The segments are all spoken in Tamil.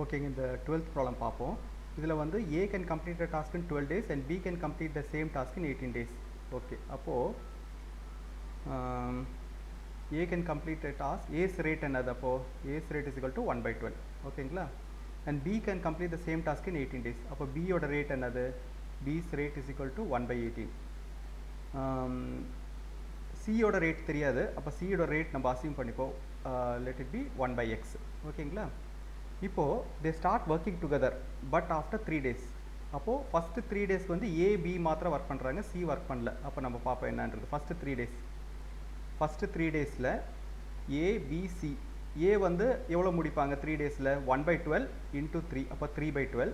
Okay, in the 12th problem பார்ப்போம். இதில் வந்து A can complete the task in 12 days and B can complete the same task in 18 days. Okay, அப்போது A can complete a task, A's rate என்னது அப்போது A's rate is equal to 1 by 12. ஓகேங்களா, and B can complete the same task in 18 days. அப்போ B ஓட rate என்னது, B's rate is equal to 1 by 18. C ஓட rate தெரியாது, அப்போ C ஓட rate நம்ம assume பண்ணிப்போம், let it be 1 by x. ஓகேங்களா, இப்போது they start working together but after 3 days. அப்போது ஃபஸ்ட்டு 3 days வந்து A B மாத்திரம் ஒர்க் பண்ணுறாங்க, C ஒர்க் பண்ணல. அப்போ நம்ம பார்ப்போம் என்னன்றது. ஃபஸ்ட்டு 3 டேஸில் A B C, A வந்து எவ்வளோ முடிப்பாங்க 3 டேஸில் 1 by 12 into 3, அப்போ 3 by 12.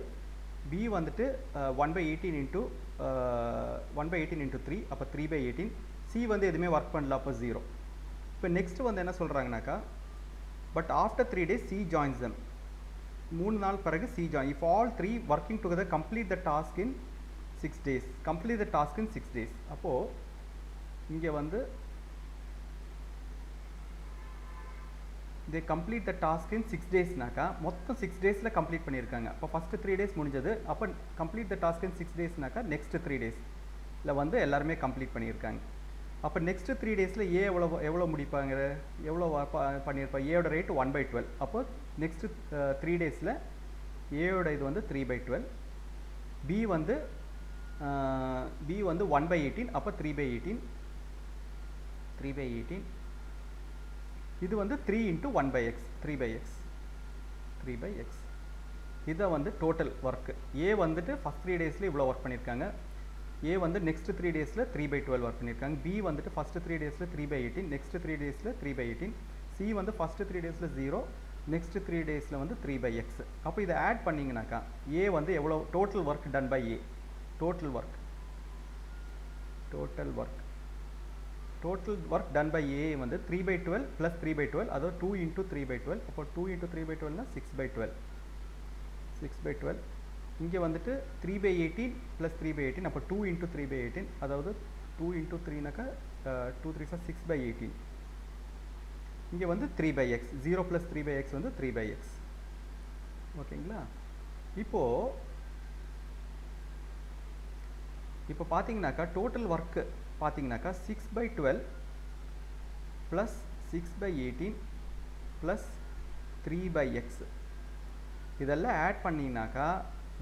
B வந்துட்டு 1 by 18 into 3, அப்போ 3 by 18. C வந்து எதுவுமே ஒர்க் பண்ணல, அப்போ 0. இப்போ நெக்ஸ்ட்டு வந்து என்ன சொல்கிறாங்கனாக்கா, but after 3 days C joins them. 3 நாள் பிறகு C join. If all 3 working together complete the task in 6 days. Complete the task in 6 days. அப்போது இங்கே வந்து they complete the task in 6 daysனாக்கா மொத்தம் 6 டேஸில் கம்ப்ளீட் பண்ணியிருக்காங்க. அப்போ ஃபஸ்ட்டு 3 days முடிஞ்சது. அப்போ complete the task in 6 daysனாக்கா நெக்ஸ்ட்டு 3 days வந்து எல்லாருமே கம்ப்ளீட் பண்ணியிருக்காங்க. அப்போ நெக்ஸ்ட்டு 3 டேஸில் ஏ எவ்வளோ முடிப்பாங்க, எவ்வளோ பண்ணியிருப்பாங்க, ஏயோட ரேட் 1 by 12. அப்போ நெக்ஸ்ட்டு 3 டேஸில் ஏயோட இது வந்து 3 by 12. பி வந்து 1 by 18, அப்போ 3 by 18. இது வந்து 3 into 1 by x, 3 by x. இதை வந்து டோட்டல் ஒர்க்கு. ஏ வந்துட்டு ஃபஸ்ட் 3 டேஸில் இவ்வளோ ஒர்க் பண்ணியிருக்காங்க. ஏ வந்து நெக்ஸ்ட் 3 டேஸில் 3 by 12 ஒர்க் பண்ணியிருக்காங்க. பி வந்துட்டு ஃபஸ்ட்டு 3 டேஸில் 3 by 18, நெக்ஸ்ட் 3 டேஸில் 3 by 18. சி வந்து ஃபஸ்ட்டு 3 டேஸில் 0, நெக்ஸ்ட் 3 டேஸில் வந்து 3 by x. அப்போ இதை ஆட் பண்ணிங்கனாக்கா ஏ வந்து எவ்வளோ total work done by A, total work done by A வந்து 3 by 12 ப்ளஸ் 3 by 12, அதாவது 2 into 3 by 12. அப்போ 2 into 3 by 12னா 6 by 12. இங்கே வந்துட்டு 3 by 18 ப்ளஸ் 3 by 18, அப்போ 2 into 3 by 18, அதாவது 2 into 3னாக்கா 2 3 6 by 18. இங்கே வந்து 3 by x, 0 plus 3 by x வந்து 3 by x. ஓகேங்களா, இப்போ பார்த்தீங்கன்னாக்கா டோட்டல் ஒர்க்கு பார்த்தீங்கன்னாக்கா 6 by 12 plus 6 by 18 plus 3 by x. இதெல்லாம் ஆட் பண்ணிங்கனாக்கா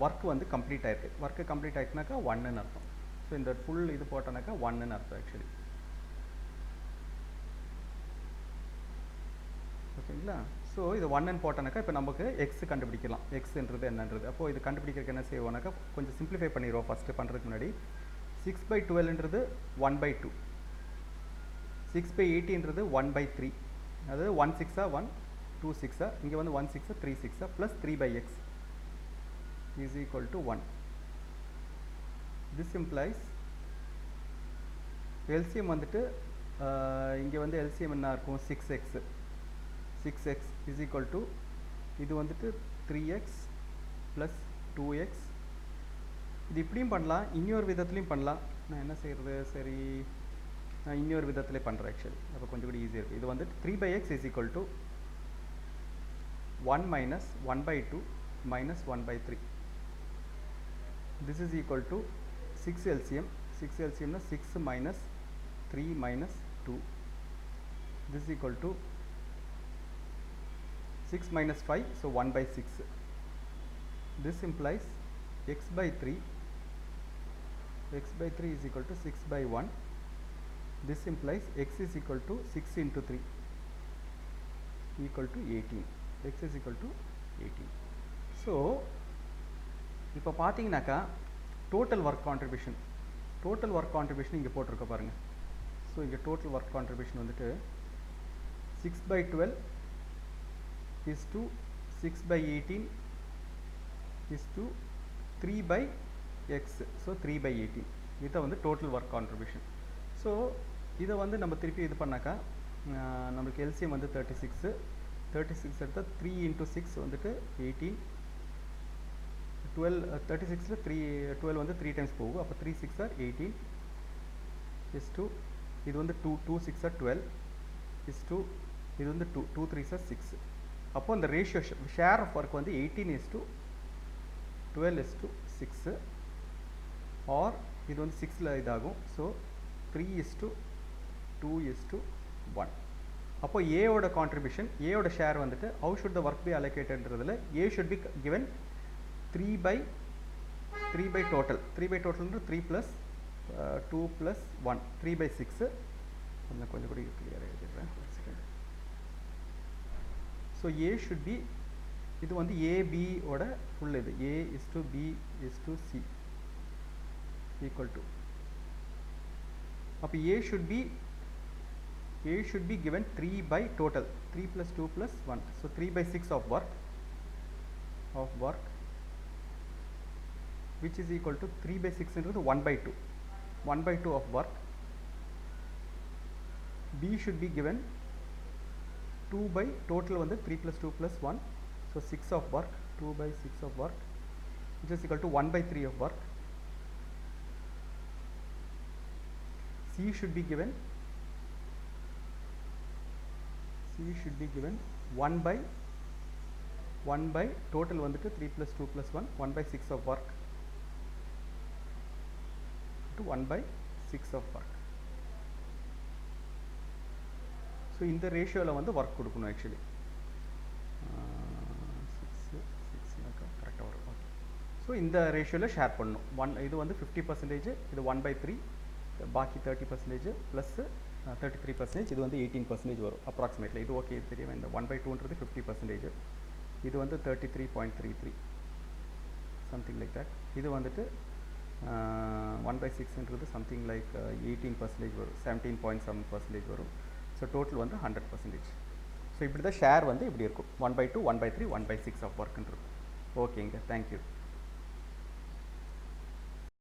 ஒர்க் வந்து கம்ப்ளீட் ஆயிருக்கு. ஒர்க்கு கம்ப்ளீட் ஆயிடுச்சுனாக்கா 1ன்னு அர்த்தம். ஸோ இந்த ஃபுல் இது போட்டோன்னாக்கா 1ன்னு அர்த்தம் ஆக்சுவலி. ஓகேங்களா, ஸோ இது 1ன்னு போட்டோன்னாக்கா இப்போ நமக்கு எக்ஸ் கண்டுபிடிக்கலாம். எக்ஸ்ன்றது என்னன்றது. அப்போது இது கண்டுபிடிக்கிறதுக்கு என்ன செய்வோம்னாக்கா கொஞ்சம் சிம்பிளிஃபை பண்ணிடுவோம் ஃபஸ்ட்டு பண்ணுறதுக்கு முன்னாடி. 6 by 12ன்றது 1 by 2, 6 by 80ன்றது 1 by 3, அதாவது 1 6 1 2 6, இங்கே வந்து 1 6 3 6 plus 3 by x is equal to 1. This implies LCM வந்துட்டு இங்கே வந்து LCM என்ன இருக்கும், 6x is equal to இது வந்துட்டு 3x ப்ளஸ் 2x. இது இப்படியும் பண்ணலாம், இன்னொரு விதத்துலையும் பண்ணலாம். நான் என்ன செய்கிறது, சரி நான் இன்னொரு விதத்துலேயே பண்ணுறேன் ஆக்சுவலி. அப்போ கொஞ்சம் கூட ஈஸியாக இருக்குது. இது வந்துட்டு 3 by x is equal to 1 minus 1 by 2 minus 1 by 3. This is equal to 6 LCM. 6 LCM na 6 minus 3 minus 2. This is equal to 6 minus 5, so 1 by 6. This implies x by 3 is equal to 6 by 1. This implies x is equal to 6 into 3 equal to 18. X is equal to 18. So இப்போ பார்த்தீங்கன்னாக்கா டோட்டல் ஒர்க் கான்ட்ரிபியூஷன் இங்கே போட்டிருக்க பாருங்கள். ஸோ இங்கே டோட்டல் ஒர்க் கான்ட்ரிபியூஷன் வந்துட்டு 6 by 12 is to 6 by 18 is to 3 by x. So 3 by 18 இதை வந்து டோட்டல் ஒர்க் கான்ட்ரிபியூஷன். ஸோ இதை வந்து நம்ம திருப்பி இது பண்ணாக்கா நம்மளுக்கு எல்சிஎம் வந்து 36 எடுத்தால் 3 into 6 வந்துட்டு 18, 12 36ல் 12 வந்து 3 டைம்ஸ் போகும். அப்போ 3 6 18 is to இது வந்து 2 6 12 is to இது வந்து 2 3 6 அப்போது இந்த ரேஷியோ ஷேர் ஆஃப் ஒர்க் வந்து 18:12:6 ஆர் இது வந்து 6ல் இதாகும். ஸோ 3:2:1. அப்போது ஏவோட கான்ட்ரிபியூஷன், ஏவோட ஷேர் வந்துட்டு how should the work be அலோகேட்டட்ன்றதில் A should be given 3/3 total. 3 டோட்டல்ன்றது 3 + 2 + 1 3/6. கொஞ்சம் கூட கிளியராக எழுதிடுறேன். ஸோ ஏ ஷுட் பி, இது வந்து ஏபியோட ஃபுல் இது A:B:C ஈக்குவல் டு, அப்போ A should be given 3 total 3 + 2 + 1. So 3/6 of work which is equal to 3/6 1/2 1/2 of work. B should be given 2 by total வந்து 3 + 2 + 1. So 6 of work, 2/6 of work which is equal to 1/3 of work. C should be given 1 by total வந்துட்டு 3 + 2 + 1 1/6 of work to 1/6 of work. So இந்த ரேஷியோவில் வந்து ஒர்க் கொடுக்கணும். ஆக்சுவலி 6 கரெக்டாக வரும். ஓகே, ஸோ இந்த ரேஷியோவில் ஷேர் பண்ணணும். இது வந்து 50%, இது 1/3, பாக்கி 30% ப்ளஸ் 33%, இது வந்து 18% வரும் அப்ராக்சிமேட்லி. இது ஓகே, இது தெரியும். இந்த 1/2ன்றது 50%, இது வந்து 33.33 சம்திங் லைக் தட். இது வந்துட்டு 1/6ன்றது சம்திங் லைக் 18% வரும், 17.7% வரும். ஸோ டோட்டல் வந்து 100%. ஸோ இப்படி தான் ஷேர் வந்து இப்படி இருக்கும். 1/2, 1/3, 1/6 ஆஃப் ஒர்க்குன்னு இருக்கும். ஓகேங்க, தேங்க்யூ.